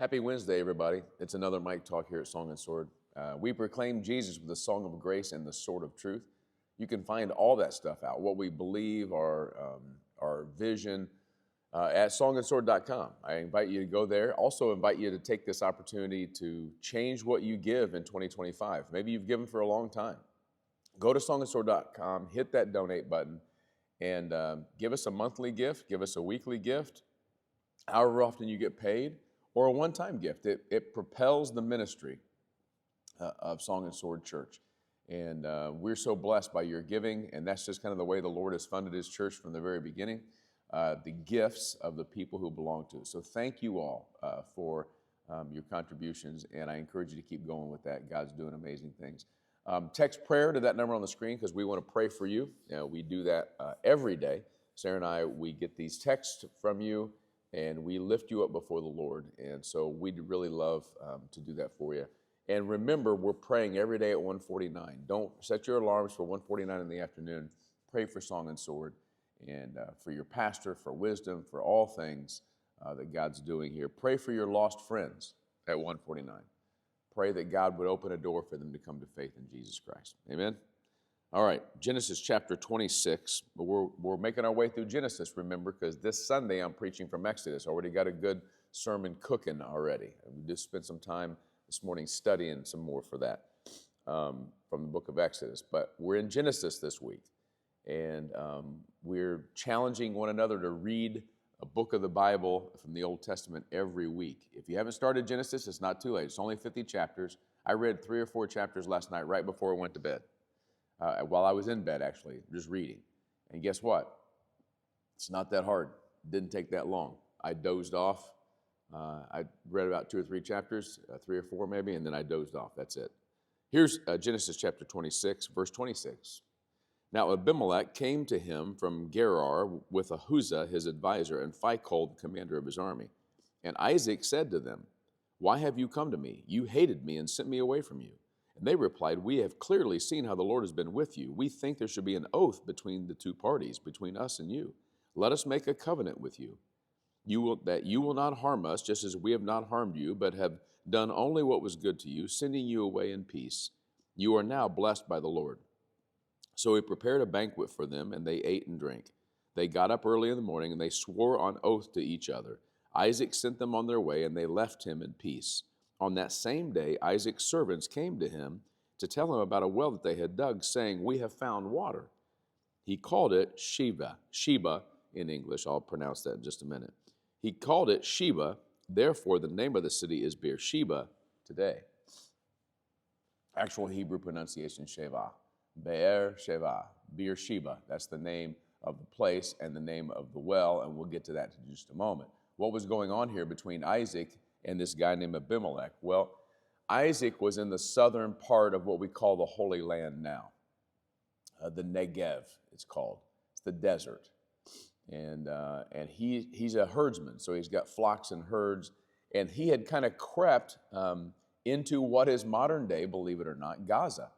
Happy Wednesday, everybody. It's another Mike Talk here at Song and Sword. We proclaim Jesus with the song of grace and the sword of truth. You can find all that stuff out, what we believe, our vision, at songandsword.com. I invite you to go there. Also invite you to take this opportunity to change what you give in 2025. Maybe you've given for a long time. Go to songandsword.com, hit that donate button, and give us a monthly gift, give us a weekly gift, however often you get paid, or a one-time gift. It propels the ministry of Song and Sword Church. And we're so blessed by your giving, and that's just kind of the way the Lord has funded his church from the very beginning, the gifts of the people who belong to it. So thank you all for your contributions, and I encourage you to keep going with that. God's doing amazing things. Text prayer to that number on the screen because we want to pray for you. We do that every day. Sarah and I, we get these texts from you, and we lift you up before the Lord. And so we'd really love to do that for you. And remember, we're praying every day at 1:49. Don't set your alarms for 1:49 in the afternoon. Pray for Song and Sword and for your pastor, for wisdom, for all things that God's doing here. Pray for your lost friends at 1:49. Pray that God would open a door for them to come to faith in Jesus Christ. Amen? All right, Genesis chapter 26. We're making our way through Genesis, remember, because this Sunday I'm preaching from Exodus. Already got a good sermon cooking already. We just spent some time this morning studying some more for that from the book of Exodus. But we're in Genesis this week, and we're challenging one another to read a book of the Bible from the Old Testament every week. If you haven't started Genesis, it's not too late. It's only 50 chapters. I read 3 or 4 chapters last night right before I went to bed. While I was in bed, actually, just reading. And guess what? It's not that hard. It didn't take that long. I dozed off. I read about 2 or 3 chapters, 3 or 4 maybe, and then I dozed off. That's it. Here's Genesis chapter 26, verse 26. Now Abimelech came to him from Gerar with Ahuzzath, his advisor, and Phicol, the commander of his army. And Isaac said to them, "Why have you come to me? You hated me and sent me away from you." And they replied, "We have clearly seen how the Lord has been with you. We think there should be an oath between the 2 parties, between us and you. Let us make a covenant with you, that you will not harm us, just as we have not harmed you, but have done only what was good to you, sending you away in peace. You are now blessed by the Lord." So he prepared a banquet for them, and they ate and drank. They got up early in the morning, and they swore on oath to each other. Isaac sent them on their way, and they left him in peace. On that same day, Isaac's servants came to him to tell him about a well that they had dug, saying, "We have found water." He called it Sheba in English. I'll pronounce that in just a minute. He called it Sheba. Therefore, the name of the city is Beer-sheba today. Actual Hebrew pronunciation, Sheva. Beer-sheba. Beer-sheba. That's the name of the place and the name of the well, and we'll get to that in just a moment. What was going on here between Isaac and this guy named Abimelech? Well, Isaac was in the southern part of what we call the Holy Land now. The Negev, it's called. It's the desert. And he's a herdsman, so he's got flocks and herds. And he had kind of crept into what is modern day, believe it or not, Gaza,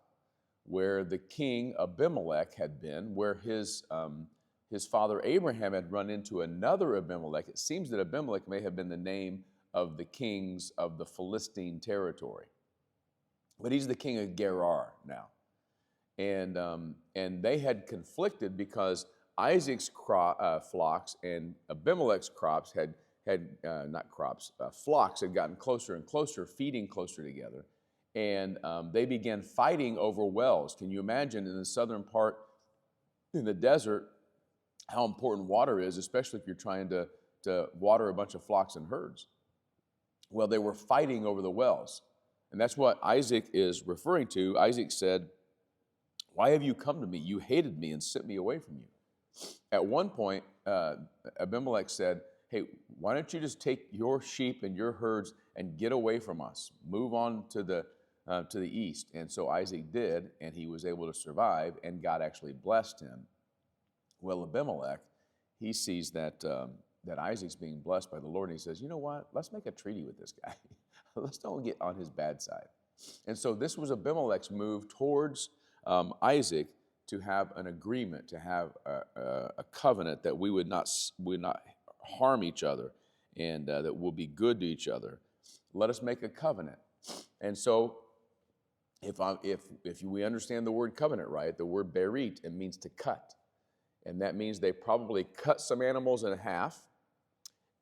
where the king Abimelech had been, where his father Abraham had run into another Abimelech. It seems that Abimelech may have been the name of the kings of the Philistine territory. But he's the king of Gerar now. And they had conflicted because Isaac's flocks and Abimelech's flocks had gotten closer and closer, feeding closer together. And they began fighting over wells. Can you imagine in the southern part, in the desert, how important water is, especially if you're trying to water a bunch of flocks and herds? Well, they were fighting over the wells. And that's what Isaac is referring to. Isaac said, "Why have you come to me? You hated me and sent me away from you." At one point, Abimelech said, "Hey, why don't you just take your sheep and your herds and get away from us? Move on to the east." And so Isaac did, and he was able to survive, and God actually blessed him. Well, Abimelech, he sees that Isaac's being blessed by the Lord, and he says, "You know what? Let's make a treaty with this guy. Let's don't get on his bad side." And so this was Abimelech's move towards Isaac to have an agreement, to have a covenant that we would not harm each other, and that we'll be good to each other. Let us make a covenant. And so if we understand the word covenant right, the word berit, it means to cut. And that means they probably cut some animals in half,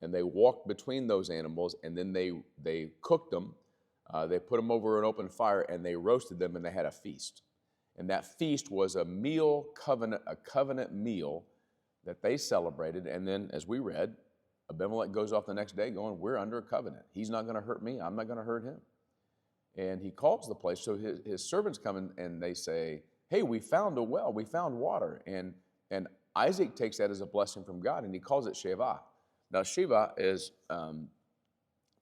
and they walked between those animals, and then they cooked them. They put them over an open fire, and they roasted them, and they had a feast. And that feast was a covenant meal that they celebrated. And then, as we read, Abimelech goes off the next day going, we're under a covenant. He's not going to hurt me. I'm not going to hurt him. And he calls the place. So his servants come in, and they say, hey, we found a well. We found water. And Isaac takes that as a blessing from God, and he calls it Sheva. Now, Sheva is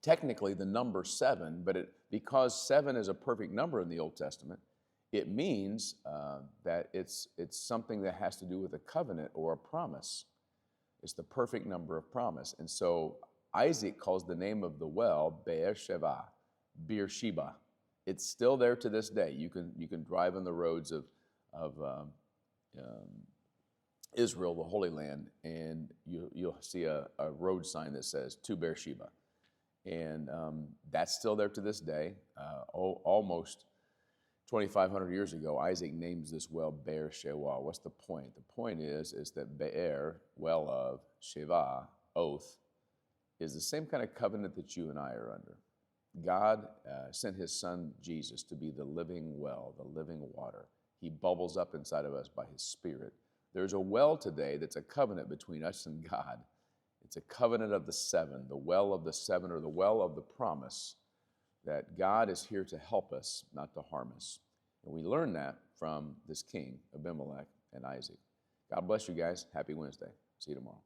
technically the number 7, but because 7 is a perfect number in the Old Testament, it means that it's something that has to do with a covenant or a promise. It's the perfect number of promise. And so Isaac calls the name of the well Beer-sheba, Beer-sheba. It's still there to this day. You can drive on the roads of Israel, the Holy Land, and you'll see a road sign that says to Beersheba. And that's still there to this day. Almost 2,500 years ago, Isaac names this well Beer-sheba. What's the point? The point is that Be'er, well of, Sheva, oath, is the same kind of covenant that you and I are under. God sent his son Jesus to be the living well, the living water. He bubbles up inside of us by his Spirit. There's a well today that's a covenant between us and God. It's a covenant of the 7, the well of the 7, or the well of the promise, that God is here to help us, not to harm us. And we learn that from this king, Abimelech and Isaac. God bless you guys. Happy Wednesday. See you tomorrow.